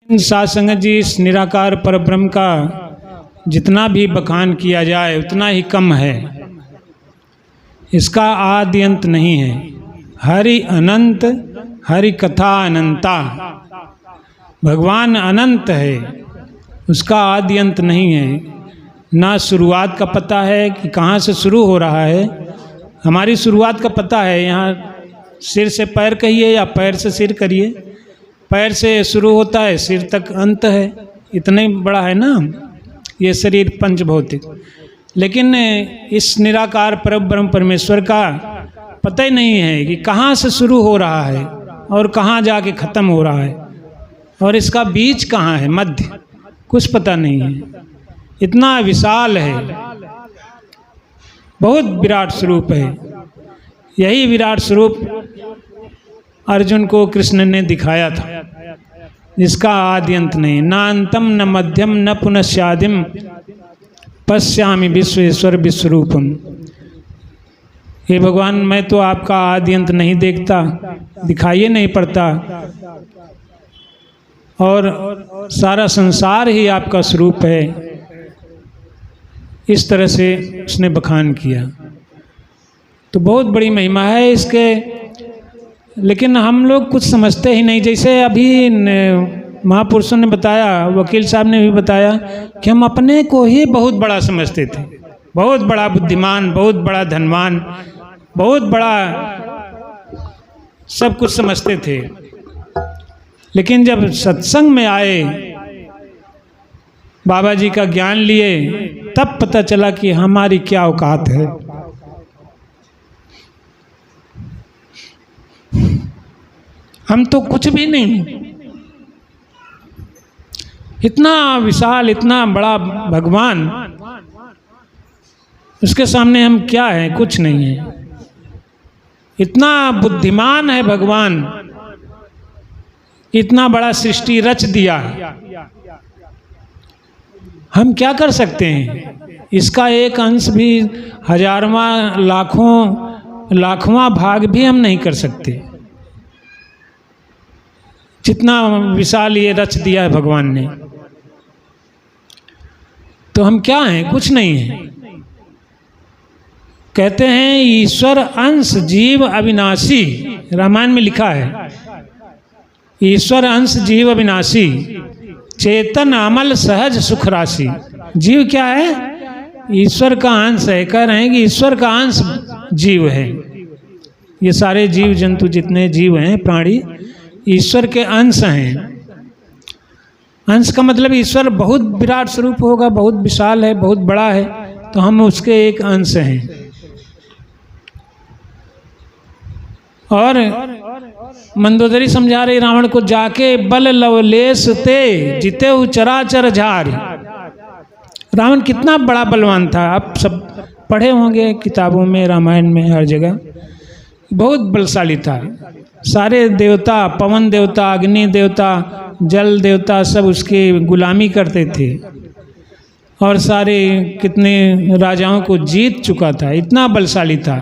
साध संगत जी, इस निराकार परब्रह्म का जितना भी बखान किया जाए उतना ही कम है। इसका आदि अंत नहीं है। हरि अनंत, हरि कथा अनंता। भगवान अनंत है, उसका आदि अंत नहीं है। ना शुरुआत का पता है कि कहाँ से शुरू हो रहा है। हमारी शुरुआत का पता है, यहाँ सिर से पैर कहिए या पैर से सिर करिए, पैर से शुरू होता है, सिर तक अंत है। इतना ही बड़ा है ना ये शरीर पंचभौतिक। लेकिन इस निराकार परब्रह्म परमेश्वर का पता ही नहीं है कि कहाँ से शुरू हो रहा है और कहाँ जाके ख़त्म हो रहा है, और इसका बीच कहाँ है, मध्य, कुछ पता नहीं है। इतना विशाल है, बहुत विराट स्वरूप है। यही विराट स्वरूप अर्जुन को कृष्ण ने दिखाया था, जिसका आदि अंत नहीं। न अंतम न मध्यम न पुनश्चादिम पश्यामि विश्वेश्वर विश्वरूपम। हे भगवान, मैं तो आपका आदि अंत नहीं देखता, दिखाइए नहीं पड़ता, और सारा संसार ही आपका स्वरूप है। इस तरह से उसने बखान किया। तो बहुत बड़ी महिमा है इसके, लेकिन हम लोग कुछ समझते ही नहीं। जैसे अभी महापुरुषों ने बताया, वकील साहब ने भी बताया कि हम अपने को ही बहुत बड़ा समझते थे, बहुत बड़ा बुद्धिमान, बहुत बड़ा धनवान, बहुत बड़ा सब कुछ समझते थे। लेकिन जब सत्संग में आए, बाबा जी का ज्ञान लिए, तब पता चला कि हमारी क्या औकात है। हम तो कुछ भी नहीं। इतना विशाल, इतना बड़ा भगवान, उसके सामने हम क्या हैं, कुछ नहीं है। इतना बुद्धिमान है भगवान, इतना बड़ा सृष्टि रच दिया, हम क्या कर सकते हैं? इसका एक अंश भी, हजारवां, लाखवां भाग भी हम नहीं कर सकते, जितना विशाल ये रच दिया है भगवान ने। तो हम क्या हैं? कुछ नहीं है। कहते हैं ईश्वर अंश जीव अविनाशी, रामायण में लिखा है, ईश्वर अंश जीव अविनाशी, चेतन अमल सहज सुख राशि। जीव क्या है? ईश्वर का अंश है। कह रहे हैं कि ईश्वर का अंश जीव है। ये सारे जीव जंतु जितने जीव हैं, प्राणी, ईश्वर के अंश हैं। अंश का मतलब ईश्वर बहुत विराट स्वरूप होगा, बहुत विशाल है, बहुत बड़ा है, तो हम उसके एक अंश हैं। और मंदोदरी समझा रही रावण को, जाके बल लवलेश ते जिते चराचर झार। रावण कितना बड़ा बलवान था, आप सब पढ़े होंगे किताबों में, रामायण में, हर जगह। बहुत बलशाली था। सारे देवता, पवन देवता, अग्नि देवता, जल देवता, सब उसकी गुलामी करते थे, और सारे कितने राजाओं को जीत चुका था, इतना बलशाली था।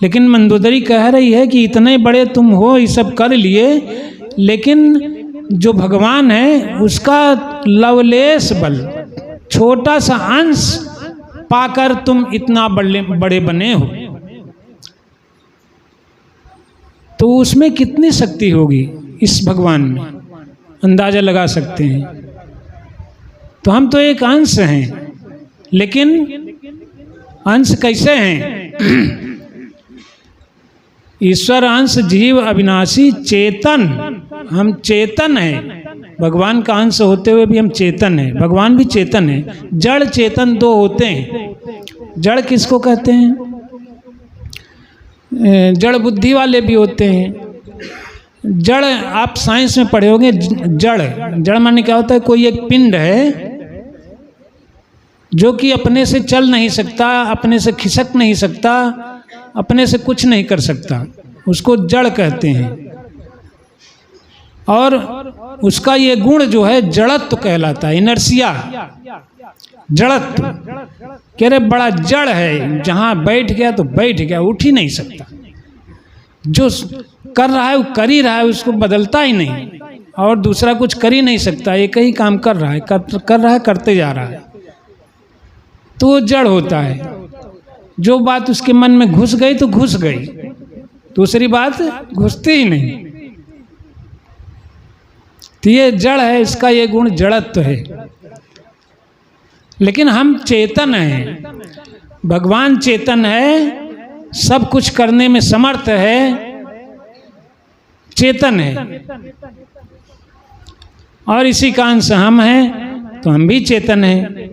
लेकिन मंदोदरी कह रही है कि इतने बड़े तुम हो, ये सब कर लिए, लेकिन जो भगवान है उसका लवलेश बल, छोटा सा अंश पाकर तुम इतना बड़े बने हो, तो उसमें कितनी शक्ति होगी इस भगवान में, अंदाजा लगा सकते हैं। तो हम तो एक अंश हैं, लेकिन अंश कैसे हैं? ईश्वर अंश जीव अविनाशी चेतन, हम चेतन हैं। भगवान का अंश होते हुए भी हम चेतन हैं। भगवान भी चेतन है। जड़ चेतन दो होते हैं। जड़ किसको कहते हैं? जड़ बुद्धि वाले भी होते हैं। जड़ आप साइंस में पढ़े होंगे। जड़ माने क्या होता है? कोई एक पिंड है जो कि अपने से चल नहीं सकता, अपने से खिसक नहीं सकता, अपने से कुछ नहीं कर सकता, उसको जड़ कहते हैं। और उसका ये गुण जो है जड़त्व कहलाता है, इनर्सिया, जड़त्व। कह रहे बड़ा जड़ है, जहाँ बैठ गया तो बैठ गया, उठ ही नहीं सकता। जो कर रहा है वो कर ही रहा है, उसको बदलता ही नहीं, और दूसरा कुछ कर ही नहीं सकता, एक ही काम कर रहा है, कर रहा है, करते जा रहा है, तो वो जड़ होता है। जो बात उसके मन में घुस गई तो घुस गई, दूसरी बात घुसती ही नहीं। तो ये जड़ है, इसका ये गुण जड़त्व है। लेकिन हम चेतन हैं, भगवान चेतन है, सब कुछ करने में समर्थ है, चेतन है, और इसी का अंश हम हैं, तो हम भी चेतन हैं।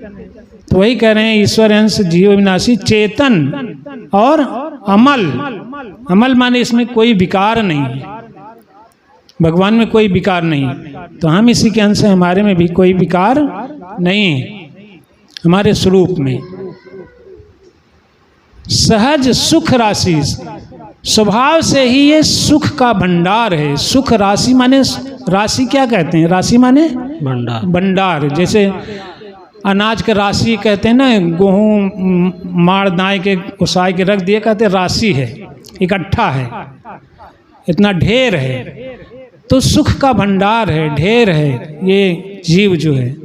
तो वही कह रहे हैं, ईश्वर अंश जीव विनाशी, चेतन और अमल। अमल माने इसमें कोई विकार नहीं है, भगवान में कोई विकार नहीं, तो हम इसी के अंश हैं, हमारे में भी कोई विकार नहीं है, हमारे स्वरूप में। सहज सुख राशि, स्वभाव से ही ये सुख का भंडार है। सुख राशि माने, राशि क्या कहते हैं, राशि माने भंडार, भंडार। जैसे अनाज का राशि कहते हैं ना, गेहूँ माड़ दाए के उसाए के रख दिए, कहते हैं राशि है, इकट्ठा है, इतना ढेर है। तो सुख का भंडार है, ढेर है ये जीव जो है।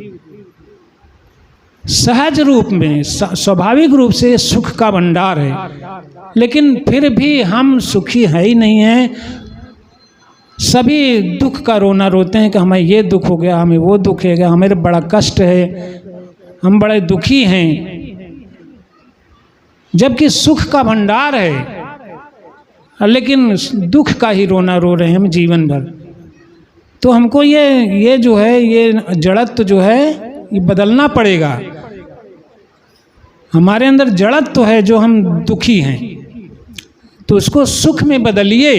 सहज रूप में, स्वाभाविक रूप से सुख का भंडार है, लेकिन फिर भी हम सुखी है ही नहीं हैं। सभी दुख का रोना रोते हैं कि हमें ये दुख हो गया, हमें वो दुख है गया, हमें बड़ा कष्ट है, हम बड़े दुखी हैं, जबकि सुख का भंडार है, लेकिन दुख का ही रोना रो रहे हैं हम जीवन भर। तो हमको ये जो है, ये जड़त्व जो है, ये बदलना पड़ेगा। हमारे अंदर जड़त्व है जो हम दुखी हैं, तो उसको सुख में बदलिए,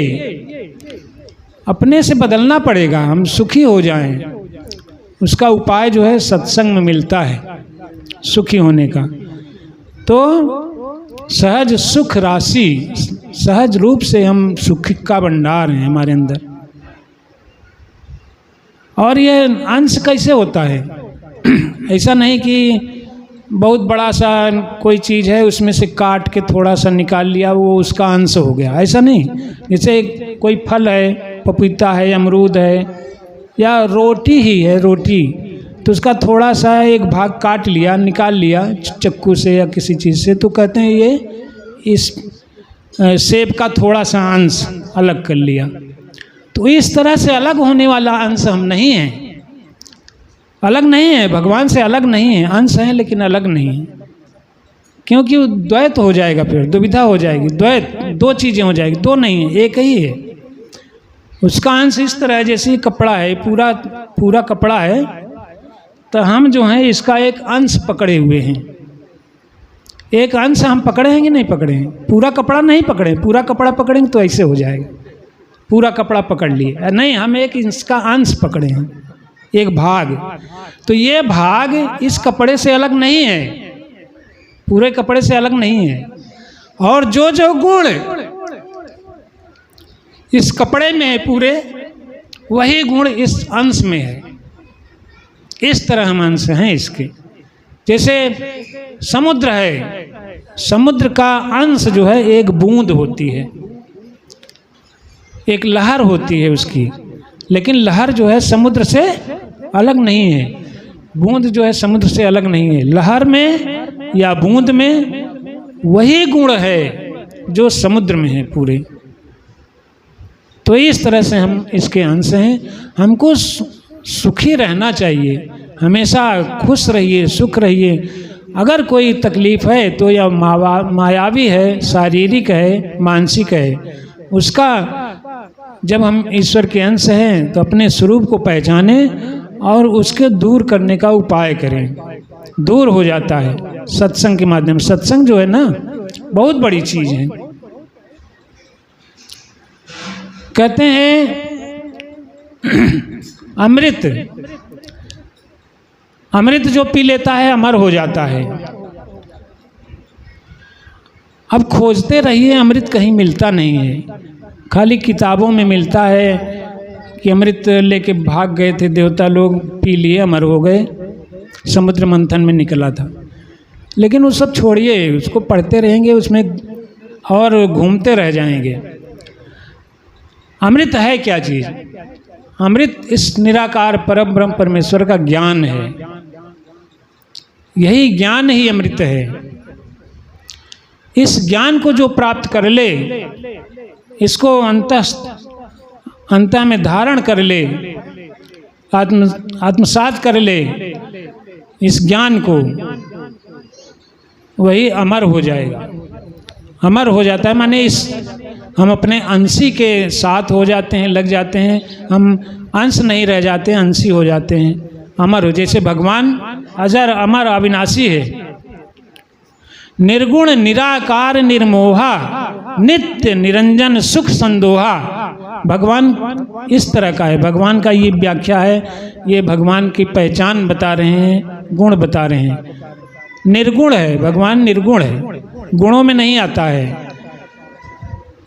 अपने से बदलना पड़ेगा, हम सुखी हो जाएं। उसका उपाय जो है सत्संग में मिलता है सुखी होने का। तो सहज सुख राशि, सहज रूप से हम सुख का भंडार हैं हमारे अंदर। और ये अंश कैसे होता है? ऐसा नहीं कि बहुत बड़ा सा कोई चीज़ है, उसमें से काट के थोड़ा सा निकाल लिया, वो उसका अंश हो गया, ऐसा नहीं। जैसे कोई फल है, पपीता है, अमरूद है, या रोटी ही है, रोटी, तो उसका थोड़ा सा एक भाग काट लिया, निकाल लिया चक्कू से या किसी चीज़ से, तो कहते हैं ये इस सेब का थोड़ा सा अंश अलग कर लिया। तो इस तरह से अलग होने वाला अंश हम नहीं हैं, अलग नहीं है, भगवान से अलग नहीं है, अंश हैं लेकिन अलग नहीं है। क्योंकि द्वैत हो जाएगा, फिर दुविधा हो जाएगी, द्वैत, दो चीज़ें हो जाएगी, दो नहीं है, एक ही है। उसका अंश इस तरह है, जैसे कपड़ा है, पूरा कपड़ा है, तो हम जो हैं इसका एक अंश पकड़े हुए हैं। एक अंश हम पकड़े हैं कि नहीं पकड़े हैं? पूरा कपड़ा नहीं पकड़े, पूरा कपड़ा पकड़ेंगे तो ऐसे हो जाएगा, पूरा कपड़ा पकड़ लिए नहीं, हम एक इसका अंश पकड़े हैं, एक भाग। तो ये भाग इस कपड़े से अलग नहीं है, पूरे कपड़े से अलग नहीं है। और जो जो गुण इस कपड़े में है पूरे, वही गुण इस अंश में है। इस तरह हम अंश हैं इसके। जैसे समुद्र है, समुद्र का अंश जो है एक बूंद होती है, एक लहर होती है उसकी, लेकिन लहर जो है समुद्र से अलग नहीं है, बूंद जो है समुद्र से अलग नहीं है। लहर में या बूंद में वही गुण है जो समुद्र में है पूरे। तो इस तरह से हम इसके अंश हैं। हमको सुखी रहना चाहिए, हमेशा खुश रहिए, सुख रहिए। अगर कोई तकलीफ है तो यह मायावी है, शारीरिक है, मानसिक है, उसका जब हम ईश्वर के अंश हैं तो अपने स्वरूप को पहचाने और उसके दूर करने का उपाय करें। दूर हो जाता है सत्संग के माध्यम। सत्संग जो है ना, बहुत बड़ी चीज़ है। कहते हैं अमृत जो पी लेता है अमर हो जाता है। अब खोजते रहिए, अमृत कहीं मिलता नहीं है, खाली किताबों में मिलता है कि अमृत लेके भाग गए थे देवता लोग, पी लिए, अमर हो गए, समुद्र मंथन में निकला था। लेकिन वो सब छोड़िए, उसको पढ़ते रहेंगे उसमें और घूमते रह जाएंगे। अमृत है क्या चीज़? अमृत इस निराकार परम ब्रह्म परमेश्वर का ज्ञान है। यही ज्ञान ही अमृत है। इस ज्ञान को जो प्राप्त कर ले, इसको अंत में धारण कर ले, आत्मसात कर ले इस ज्ञान को, वही अमर हो जाएगा। अमर हो जाता है माने हम अपने अंशी के साथ हो जाते हैं, लग जाते हैं। हम अंश नहीं रह जाते, अंशी हो जाते हैं, अमर हो। जैसे भगवान अजर अमर अविनाशी है, निर्गुण निराकार निर्मोहा नित्य निरंजन सुख संदोहा। भगवान इस तरह का है। भगवान का ये व्याख्या है, ये भगवान की पहचान बता रहे हैं, गुण बता रहे हैं। निर्गुण है भगवान, निर्गुण है, गुणों में नहीं आता है।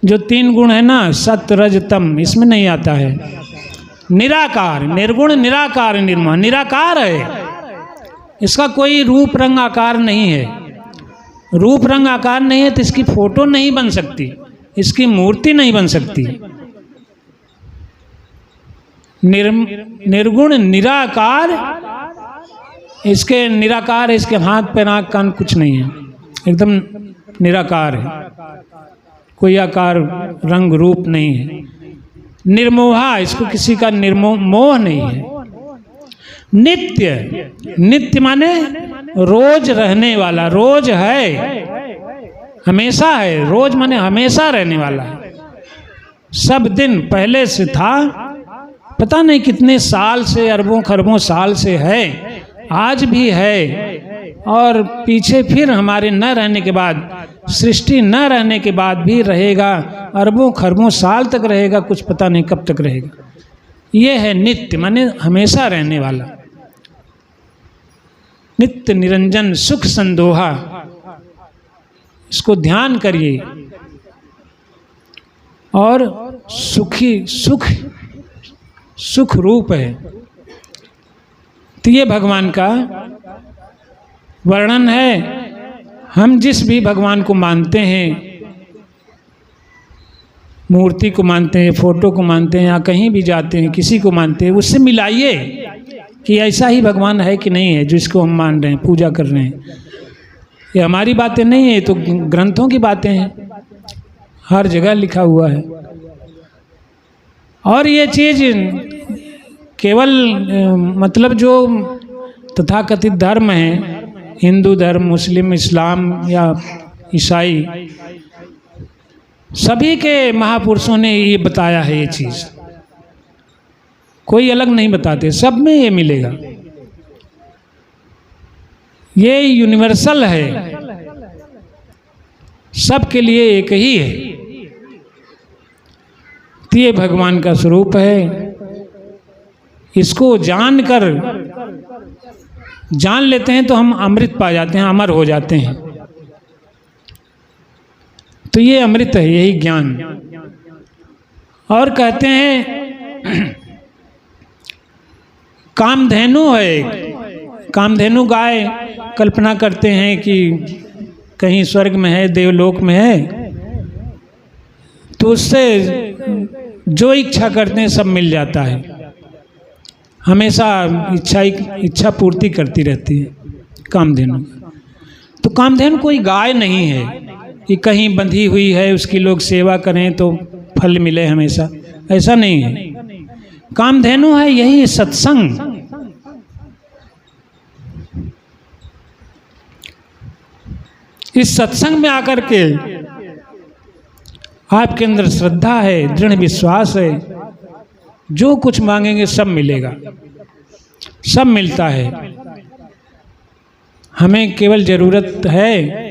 जो 3 गुण है ना, सत रज तम, इसमें नहीं आता है। निराकार, निर्गुण निराकार निर्मोह, निराकार है। इसका कोई रूप रंग आकार नहीं है। रूप रंग आकार नहीं है तो इसकी फोटो नहीं बन सकती, इसकी मूर्ति नहीं बन सकती। निर्गुण निराकार, इसके निराकार है, इसके हाथ पैर आँख कान कुछ नहीं है, एकदम निराकार है, कोई आकार रंग रूप नहीं है। निर्मोहा, इसको किसी का मोह नहीं है। नित्य, नित्य माने रोज रहने वाला, रोज है, हमेशा है। रोज माने हमेशा रहने वाला है, सब दिन पहले से था, पता नहीं कितने साल से, अरबों खरबों साल से है, आज भी है, और पीछे फिर हमारे न रहने के बाद, सृष्टि न रहने के बाद भी रहेगा, अरबों खरबों साल तक रहेगा, कुछ पता नहीं कब तक रहेगा। ये है नित्य माने हमेशा रहने वाला। नित्य निरंजन सुख संदोहा, इसको ध्यान करिए। और सुखी, सुख रूप है। तो ये भगवान का वर्णन है। हम जिस भी भगवान को मानते हैं, मूर्ति को मानते हैं, फोटो को मानते हैं, या कहीं भी जाते हैं किसी को मानते हैं, उससे मिलाइए कि ऐसा ही भगवान है कि नहीं है जिसको हम मान रहे हैं, पूजा कर रहे हैं। ये हमारी बातें नहीं है, तो ग्रंथों की बातें हैं, हर जगह लिखा हुआ है। और ये चीज़ केवल मतलब जो तथाकथित धर्म है, हिंदू धर्म, मुस्लिम, इस्लाम या ईसाई, सभी के महापुरुषों ने ये बताया है। ये चीज़ कोई अलग नहीं बताते, सब में ये मिलेगा। ये यूनिवर्सल है, सबके लिए एक ही है। तो ये भगवान का स्वरूप है। इसको जानकर जान लेते हैं तो हम अमृत पा जाते हैं, अमर हो जाते हैं। तो ये अमृत है, यही ज्ञान। और कहते हैं कामधेनु है। कामधेनु गाय कल्पना करते हैं कि कहीं स्वर्ग में है, देवलोक में है, तो उससे जो इच्छा करते हैं सब मिल जाता है। हमेशा इच्छा पूर्ति करती रहती है कामधेनु। तो कामधेनु कोई गाय नहीं है कि कहीं बंधी हुई है, उसकी लोग सेवा करें तो फल मिले हमेशा, ऐसा नहीं है। कामधेनु है यही सत्संग। इस सत्संग में आकर के आपके अंदर श्रद्धा है, दृढ़ विश्वास है, जो कुछ मांगेंगे सब मिलेगा, सब मिलता है। हमें केवल ज़रूरत है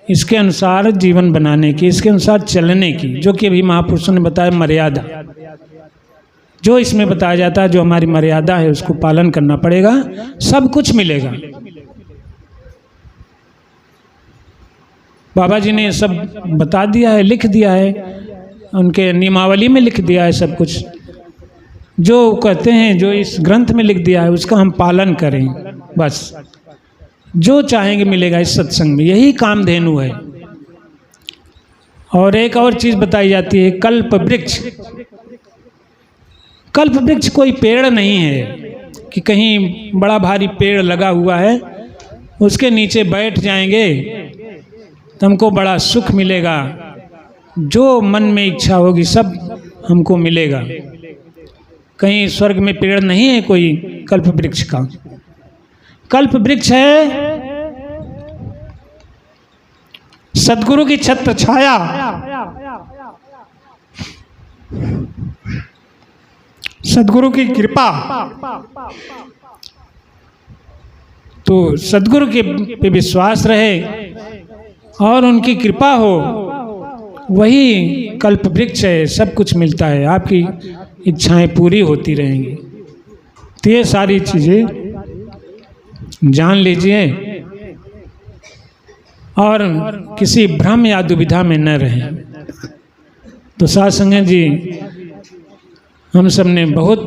इसके अनुसार जीवन बनाने की, इसके अनुसार चलने की, जो कि अभी महापुरुषों ने बताया मर्यादा। जो इसमें बताया जाता है, जो हमारी मर्यादा है उसको पालन करना पड़ेगा, सब कुछ मिलेगा। बाबा जी ने सब बता दिया है, लिख दिया है, उनके नियमावली में लिख दिया है सब कुछ। जो कहते हैं, जो इस ग्रंथ में लिख दिया है उसका हम पालन करें, बस जो चाहेंगे मिलेगा इस सत्संग में। यही कामधेनु है। और एक और चीज़ बताई जाती है, कल्प वृक्ष। कल्प वृक्ष कोई पेड़ नहीं है कि कहीं बड़ा भारी पेड़ लगा हुआ है, उसके नीचे बैठ जाएंगे तो हमको बड़ा सुख मिलेगा, जो मन में इच्छा होगी सब हमको मिलेगा। कहीं स्वर्ग में पेड़ नहीं है कोई कल्प वृक्ष का। कल्प वृक्ष है सदगुरु की छत्र छाया, सदगुरु की कृपा। तो सदगुरु के पे विश्वास रहे और उनकी कृपा हो, वही कल्प वृक्ष है, सब कुछ मिलता है, आपकी इच्छाएं पूरी होती रहेंगी। तो ये सारी चीज़ें जान लीजिए और किसी भ्रम या दुविधा में न रहें। तो साध संगत जी, हम सब ने बहुत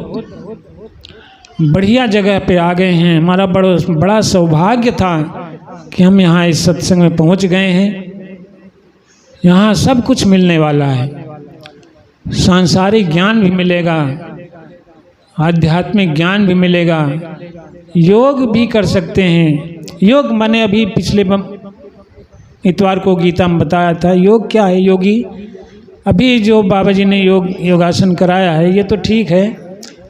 बढ़िया जगह पे आ गए हैं। हमारा बड़ा सौभाग्य था कि हम यहाँ इस सत्संग में पहुँच गए हैं। यहाँ सब कुछ मिलने वाला है, सांसारिक ज्ञान भी मिलेगा, आध्यात्मिक ज्ञान भी मिलेगा, योग भी कर सकते हैं। योग माने अभी पिछले इतवार को गीता में बताया था, योग क्या है। योगी अभी जो बाबा जी ने योगासन कराया है ये तो ठीक है,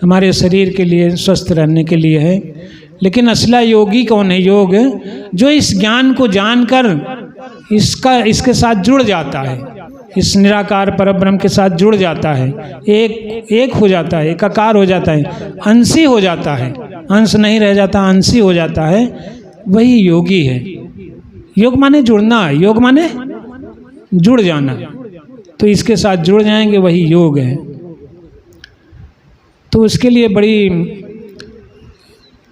हमारे शरीर के लिए स्वस्थ रहने के लिए है, लेकिन असला योगी कौन है। योग जो इस ज्ञान को जानकर इसके साथ जुड़ जाता है, इस निराकार परब्रह्म के साथ जुड़ जाता है, एक हो जाता है, एकाकार हो जाता है, अंशी हो जाता है, अंश नहीं रह जाता, अंशी हो जाता है, वही योगी है। योग माने जुड़ना, योग माने जुड़ जाना। तो इसके साथ जुड़ जाएंगे, वही योग है। तो उसके लिए बड़ी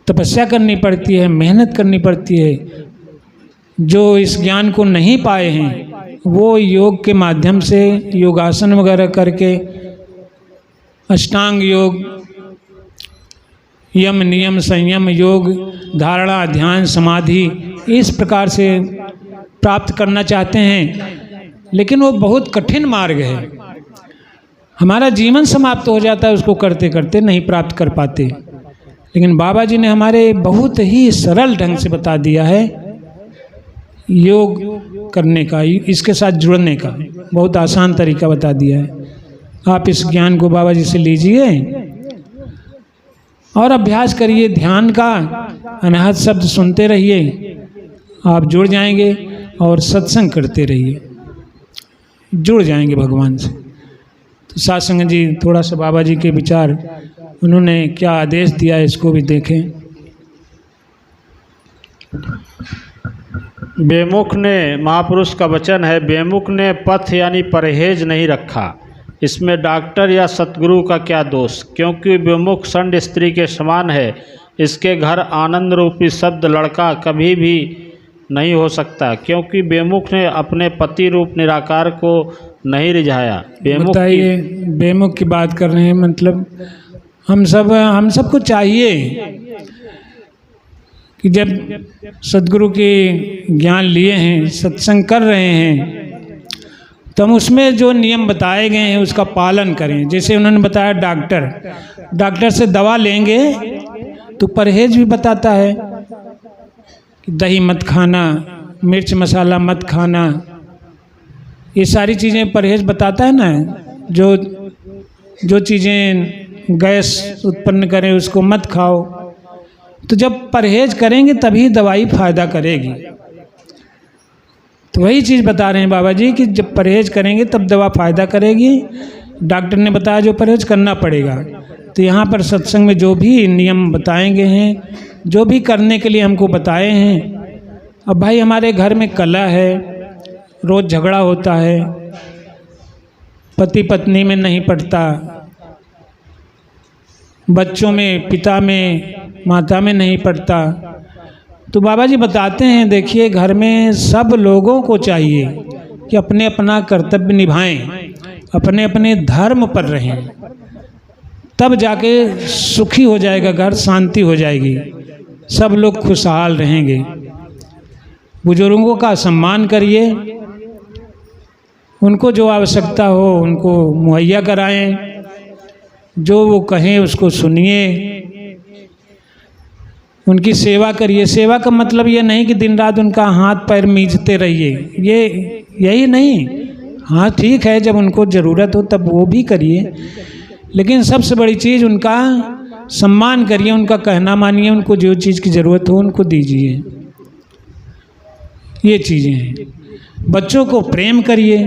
तपस्या करनी पड़ती है, मेहनत करनी पड़ती है। जो इस ज्ञान को नहीं पाए हैं वो योग के माध्यम से योगासन वगैरह करके, अष्टांग योग, यम नियम संयम योग, धारणा ध्यान समाधि, इस प्रकार से प्राप्त करना चाहते हैं, लेकिन वो बहुत कठिन मार्ग है। हमारा जीवन समाप्त हो जाता है उसको करते करते, नहीं प्राप्त कर पाते। लेकिन बाबा जी ने हमारे बहुत ही सरल ढंग से बता दिया है योग करने का, इसके साथ जुड़ने का बहुत आसान तरीका बता दिया है। आप इस ज्ञान को बाबा जी से लीजिए और अभ्यास करिए ध्यान का, अनाहत शब्द सुनते रहिए, आप जुड़ जाएंगे और सत्संग करते रहिए, जुड़ जाएंगे भगवान से। तो साध संगत जी, थोड़ा सा बाबा जी के विचार, उन्होंने क्या आदेश दिया है इसको भी देखें। बेमुख ने, महापुरुष का वचन है, बेमुख ने पथ यानी परहेज नहीं रखा, इसमें डॉक्टर या सतगुरु का क्या दोष, क्योंकि बेमुख संड स्त्री के समान है, इसके घर आनंद रूपी शब्द लड़का कभी भी नहीं हो सकता, क्योंकि बेमुख ने अपने पति रूप निराकार को नहीं रिझाया। बेमुख बेमुख की बात कर रहे हैं, मतलब हम सबको चाहिए कि जब सदगुरु के ज्ञान लिए हैं, सत्संग कर रहे हैं, तो हम उसमें जो नियम बताए गए हैं उसका पालन करें। जैसे उन्होंने बताया डॉक्टर से दवा लेंगे तो परहेज भी बताता है कि दही मत खाना, मिर्च मसाला मत खाना, ये सारी चीज़ें परहेज बताता है ना। जो चीज़ें गैस उत्पन्न करें उसको मत खाओ। तो जब परहेज करेंगे तभी दवाई फ़ायदा करेगी। तो वही चीज़ बता रहे हैं बाबा जी कि जब परहेज करेंगे तब दवा फ़ायदा करेगी। डॉक्टर ने बताया जो परहेज करना पड़ेगा। तो यहाँ पर सत्संग में जो भी नियम बताएंगे हैं, जो भी करने के लिए हमको बताए हैं, अब भाई हमारे घर में कलह है, रोज़ झगड़ा होता है, पति पत्नी में नहीं पटता, बच्चों में, पिता में, माता में नहीं पड़ता, तो बाबा जी बताते हैं देखिए घर में सब लोगों को चाहिए कि अपने अपना कर्तव्य निभाएं, अपने अपने धर्म पर रहें, तब जाके सुखी हो जाएगा घर, शांति हो जाएगी, सब लोग खुशहाल रहेंगे। बुजुर्गों का सम्मान करिए, उनको जो आवश्यकता हो उनको मुहैया कराएं, जो वो कहें उसको सुनिए, उनकी सेवा करिए। सेवा का मतलब ये नहीं कि दिन रात उनका हाथ पैर मींचते रहिए, यही नहीं। हाँ ठीक है, जब उनको ज़रूरत हो तब वो भी करिए, लेकिन सबसे बड़ी चीज़ उनका सम्मान करिए, उनका कहना मानिए, उनको जो चीज़ की ज़रूरत हो उनको दीजिए। ये चीज़ें हैं। बच्चों को प्रेम करिए।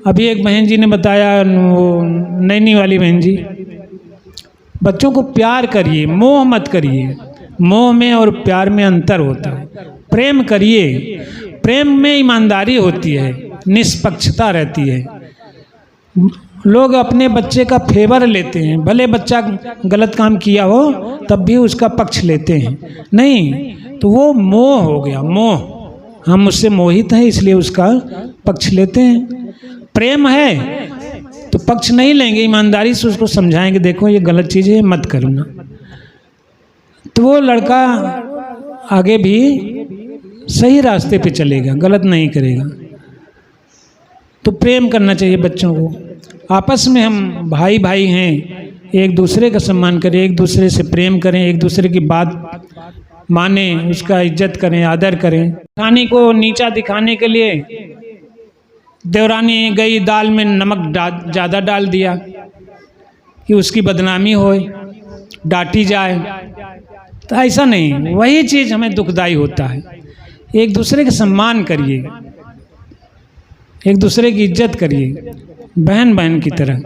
अभी एक बहन जी ने बताया, वो नैनी वाली बहन जी, बच्चों को प्यार करिए, मोह मत करिए। मोह में और प्यार में अंतर होता है। प्रेम करिए, प्रेम में ईमानदारी होती है, निष्पक्षता रहती है। लोग अपने बच्चे का फेवर लेते हैं, भले बच्चा गलत काम किया हो तब भी उसका पक्ष लेते हैं। नहीं, तो वो मोह हो गया, मोह। हम उससे मोहित हैं इसलिए उसका पक्ष लेते हैं। प्रेम है तो पक्ष नहीं लेंगे, ईमानदारी से उसको समझाएंगे, देखो ये गलत चीज़ है, मत करना। तो वो लड़का आगे भी सही रास्ते पे चलेगा, गलत नहीं करेगा। तो प्रेम करना चाहिए बच्चों को। आपस में हम भाई भाई हैं, एक दूसरे का सम्मान करें, एक दूसरे से प्रेम करें, एक दूसरे की बात माने, उसका इज्जत करें, आदर करें। रानी को नीचा दिखाने के लिए देवरानी गई, दाल में नमक ज़्यादा डाल दिया कि उसकी बदनामी होए, डांटी जाए। तो ऐसा नहीं, वही चीज़ हमें दुखदाई होता है। एक दूसरे का सम्मान करिए, एक दूसरे की इज्जत करिए, बहन बहन की तरह।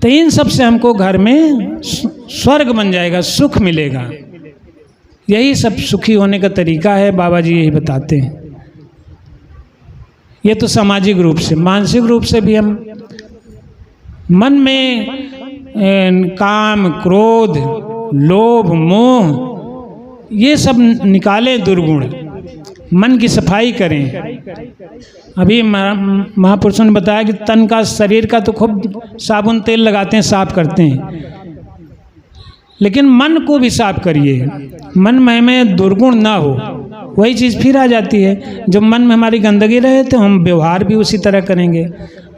तो इन सब से हमको घर में स्वर्ग बन जाएगा, सुख मिलेगा। यही सब सुखी होने का तरीका है, बाबा जी यही बताते हैं। ये तो सामाजिक रूप से। मानसिक रूप से भी हम मन में काम, क्रोध, लोभ, मोह ये सब निकालें, दुर्गुण। मन की सफाई करें। अभी महापुरुषों ने बताया कि तन का, शरीर का तो खूब साबुन तेल लगाते हैं, साफ करते हैं, लेकिन मन को भी साफ करिए। मन में दुर्गुण ना हो, वही चीज़ फिर आ जाती है। जब मन में हमारी गंदगी रहे तो हम व्यवहार भी उसी तरह करेंगे।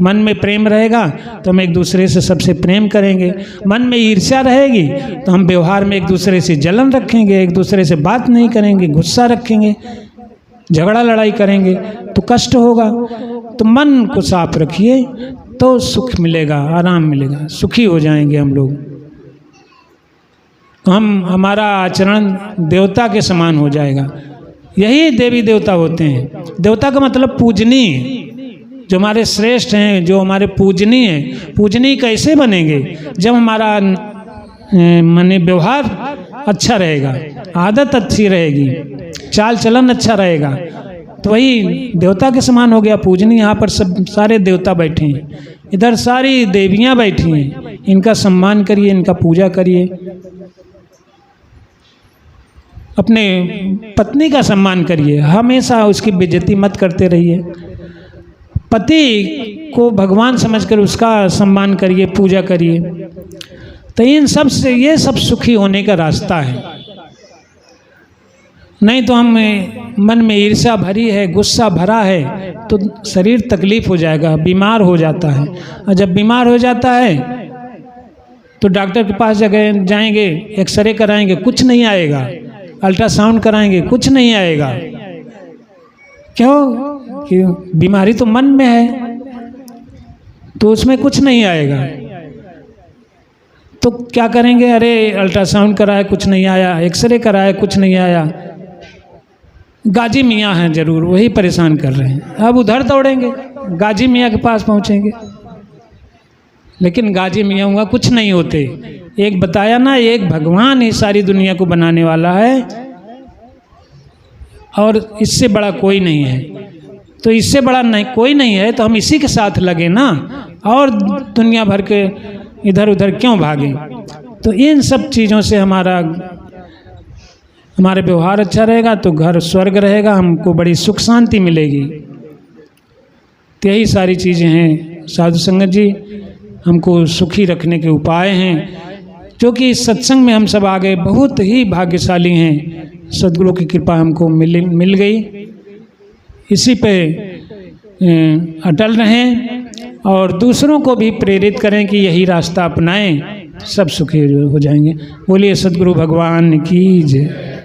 मन में प्रेम रहेगा तो हम एक दूसरे से सबसे प्रेम करेंगे। मन में ईर्ष्या रहेगी तो हम व्यवहार में एक दूसरे से जलन रखेंगे, एक दूसरे से बात नहीं करेंगे, गुस्सा रखेंगे, झगड़ा लड़ाई करेंगे तो कष्ट होगा। तो मन को साफ रखिए तो सुख मिलेगा, आराम मिलेगा, सुखी हो जाएंगे हम लोग। हमारा आचरण देवता के समान हो जाएगा। यही देवी देवता होते हैं। देवता का मतलब पूजनीय, जो हमारे श्रेष्ठ हैं, जो हमारे पूजनीय हैं। पूजनीय कैसे बनेंगे? जब हमारा माने व्यवहार अच्छा रहेगा, आदत अच्छी रहेगी, चाल चलन अच्छा रहेगा, तो वही देवता के समान हो गया, पूजनीय। यहाँ पर सब सारे देवता बैठे हैं, इधर सारी देवियाँ बैठी हैं। इनका सम्मान करिए, इनका पूजा करिए। अपने पत्नी का सम्मान करिए, हमेशा उसकी बेइज्जती मत करते रहिए। पति को भगवान समझकर उसका सम्मान करिए, पूजा करिए। तो इन सब से, ये सब सुखी होने का रास्ता है। नहीं तो हम मन में ईर्ष्या भरी है, गुस्सा भरा है, तो शरीर तकलीफ हो जाएगा, बीमार हो जाता है। और जब बीमार हो जाता है तो डॉक्टर के पास जाएंगे, एक्सरे कराएंगे, कुछ नहीं आएगा। अल्ट्रासाउंड कराएंगे, कुछ नहीं आएगा। क्यों? कि बीमारी तो मन में है, तो उसमें कुछ नहीं आएगा। तो क्या करेंगे? अरे अल्ट्रासाउंड कराया, कुछ नहीं आया, एक्सरे कराया, कुछ नहीं आया। गाजी मियाँ हैं जरूर, वही परेशान कर रहे हैं। अब उधर दौड़ेंगे, गाजी मियाँ के पास पहुँचेंगे, लेकिन गाजी मियाँ हुआ कुछ नहीं होते। एक बताया ना, एक भगवान ही सारी दुनिया को बनाने वाला है, और इससे बड़ा कोई नहीं है। तो इससे बड़ा नहीं कोई नहीं है, तो हम इसी के साथ लगे ना, और दुनिया भर के इधर उधर क्यों भागें? तो इन सब चीज़ों से हमारा व्यवहार अच्छा रहेगा तो घर स्वर्ग रहेगा, हमको बड़ी सुख शांति मिलेगी। तो यही सारी चीज़ें हैं साधु संगत जी, हमको सुखी रखने के उपाय हैं, जो कि इस सत्संग में हम सब आ गए, बहुत ही भाग्यशाली हैं। सद्गुरु की कृपा हमको मिल गई। इसी पे अटल रहें और दूसरों को भी प्रेरित करें कि यही रास्ता अपनाएं। सब सुखी हो जाएंगे। बोलिए सद्गुरु भगवान की जय।